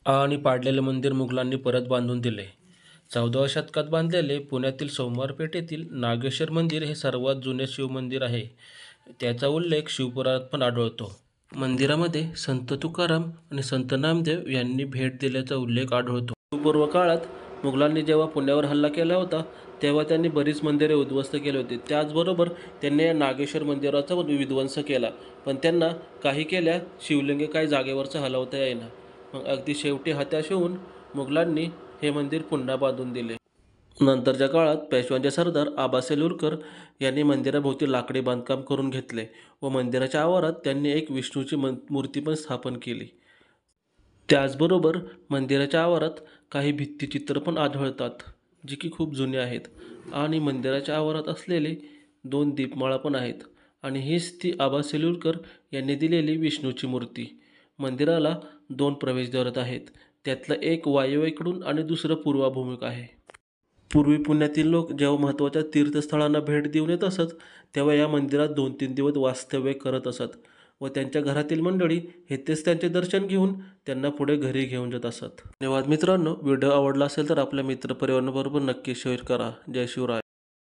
आणि पाडलेले मंदिर मुघलांनी परत बांधून दिले. 14व्या शतकात बांधलेले पुण्यातील सोमवार पेठेतील नागेश्वर मंदिर हे सर्वात जुने शिवमंदिर आहे. त्याचा उल्लेख शिवपुराणात पण आढळतो. मंदिरामध्ये संत तुकाराम आणि संत नामदेव यांनी भेट दिल्याचा उल्लेख आढळतो. शिवपूर्व काळात मुघलांनी जेव्हा पुण्यावर हल्ला केला होता तेव्हा त्यांनी बरीच मंदिरे उद्ध्वस्त केली होती. त्याचबरोबर त्यांनी या नागेश्वर मंदिराचा विध्वंस केला, पण त्यांना काही केल्या शिवलिंगे काही जागेवरचं हलवता येईना. मग अगदी शेवटी हताश होऊन मुघलांनी हे मंदिर पुन्हा बांधून दिले. नंतरच्या काळात पेशव्यांचे सरदार आबासेलुरकर यांनी मंदिराभोवती लाकडी बांधकाम करून घेतले व मंदिराच्या आवारात त्यांनी एक विष्णूची मूर्ती पण स्थापन केली. त्याचबरोबर मंदिराच्या आवारात काही भित्तिचित्र पण आढळतात, जी की खूप जुने आहेत. आणि मंदिराच्या आवारात असलेले 2 दीपमाळा पण आहेत आणि हीच ती आबासेलुरकर यांनी दिलेली विष्णूची मूर्ती. मंदिराला 2 प्रवेशद्वार आहेत, त्यातलं एक वायव्येकडून आणि दुसरं पूर्वाभिमुख आहे. पूर्वी पुण्यातील लोक जेव्हा महत्त्वाच्या तीर्थस्थळांना भेट देऊन येत असत तेव्हा या मंदिरात 2-3 दिवस वास्तव्य करत असत व त्यांच्या घरातील मंडळी येथेच त्यांचे दर्शन घेऊन त्यांना पुढे घरी घेऊन जात असत. धन्यवाद मित्रांनो. व्हिडिओ आवडला असेल तर आपल्या मित्रपरिवाराबरोबर नक्की शेअर करा. जय शिवराय.